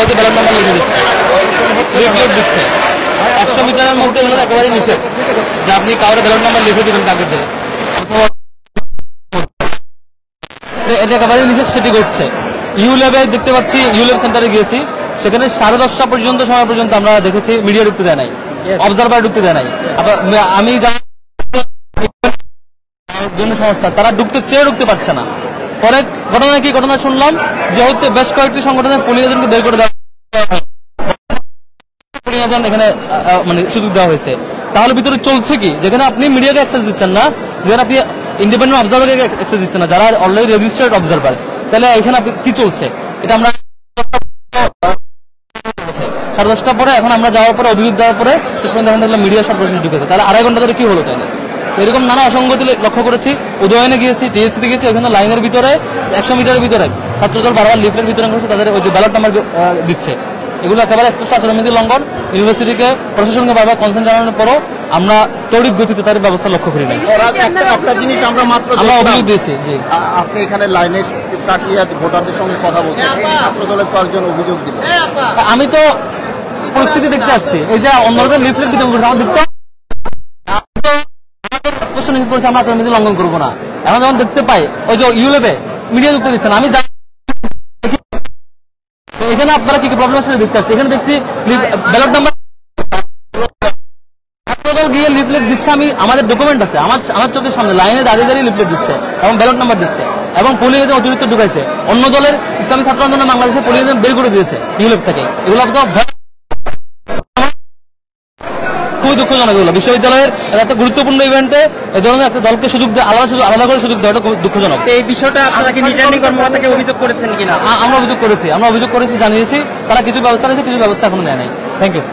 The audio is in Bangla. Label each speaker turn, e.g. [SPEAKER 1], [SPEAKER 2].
[SPEAKER 1] হচ্ছে ব্যালট নাম্বার লিখে দিচ্ছে, লিফলেট দিচ্ছে। 100 মিটারের মধ্যে এগুলো একেবারে নিষেধ যে আপনি কাউরে ব্যালট নাম্বার লিখে দেবেন কাগজ ধরে, এটা একেবারে নিষেধ, সেটি করছে। ইউল্যাবে দেখতে পাচ্ছি, ইউল্যাব সেন্টারে গিয়েছি, সেখানে 10:30 পর্যন্ত সময় পর্যন্ত আমরা দেখেছি মিডিয়া ঢুকতে দেয় নাই, অবজারভার ঢুকতে দেয় নাই। আমি জন্য সংস্থা তারা ঢুকতে চেয়ে ঢুকতে পারছে না। পরে ঘটনা কি ঘটনা শুনলাম যে হচ্ছে বেশ কয়েকটি সংগঠনের পুলিশ এজেন্টকে বের করে দেওয়া, এখানে মানে সুযোগ দেওয়া হয়েছে। তাহলে ভিতরে চলছে কি, যেখানে আপনি মিডিয়াকে অ্যাক্সেস দিচ্ছেন না, যেখানে আপনি ইন্ডিপেন্ডেন্ট অবজারভারকে অ্যাক্সেস দিচ্ছেন না, যারা অলরেডি রেজিস্টার্ড অবজারভার, তাহলে এখানে আপনি কি চলছে? এটা আমরা 10:30 পরে, এখন আমরা যাওয়ার পরে, অভিযোগ দেওয়ার পরে দেখলাম মিডিয়া সর্বশেষ ঢুকেছে। তাহলে আড়াই ঘন্টা ধরে কি হলো? তাহলে এরকম নানা অসঙ্গতি লক্ষ্য করেছি। উদয়নে গিয়েছি, টিএসসিতে গিয়েছি, ওখানে লাইনের ভিতরে 100 মিটারের ভিতরে ছাত্রদল বারবার লিফলেট বিতরণ করছে, তাদের ওই যে ব্যালট নাম্বার দিচ্ছে। এগুলো একেবারে স্পষ্ট আচরণবিধি লঙ্ঘন। ইউনিভার্সিটিকে প্রশাসনকে বারবার কনসার্ন জানানোর পরও আমরা তড়িৎ গতিতে তাদের ব্যবস্থা লক্ষ্য করি নাই।
[SPEAKER 2] একটা জিনিস আমরা মাত্র
[SPEAKER 1] অভিযোগ দিয়েছি যে
[SPEAKER 2] আপনি এখানে লাইনের প্রক্রিয়া ভোটারদের সঙ্গে কথা বলছেন, ছাত্রদলের কয়েকজন অভিযোগ দিল।
[SPEAKER 1] আমি তো পরিস্থিতি দেখতে আসছি, এই যে অন্যদের লিফলেট বিতরণ করছে, আমার দেখতে আমরা আচরণবিধি লঙ্ঘন করবো না। এখন যখন দেখতে পাই ওই যে ইউলেবে মিডিয়া যুক্ত দিচ্ছেন, আমি এখানে আপনারা কি কি প্রবলেম আছে দেখতে আসছি। এখানে দেখছি ব্যালট নাম্বার গিয়ে লিফলেট দিচ্ছে, আমি আমাদের ডকুমেন্ট আছে, আমার চোখের সামনে লাইনে দাঁড়িয়ে দাঁড়িয়ে লিফলেট দিচ্ছে এবং ব্যালট নাম্বার দিচ্ছে, এবং পুলিশ অতিরিক্ত ঢুকাইছে। অন্য দলের ইসলামী ছাত্র আন্দোলন বাংলাদেশে পুলিশ বের করে দিয়েছে ইউলেপ থেকে। এগুলো খুবই দুঃখজনক। এগুলো বিশ্ববিদ্যালয়ের একটা গুরুত্বপূর্ণ ইভেন্টে এই ধরনের একটা দলকে সুযোগ দেওয়া, আলাদা করে সুযোগ দেওয়া, এটা খুব দুঃখজনক।
[SPEAKER 3] এই বিষয়টা আপনারা কি রিটার্নিং কর্মকর্তাকে অভিযোগ করেছেন কিনা?
[SPEAKER 1] আমরা অভিযোগ করেছি, জানিয়েছি, তারা কিছু ব্যবস্থা নিয়েছে, কিছু ব্যবস্থা এখনো নেয় নাই। Thank you.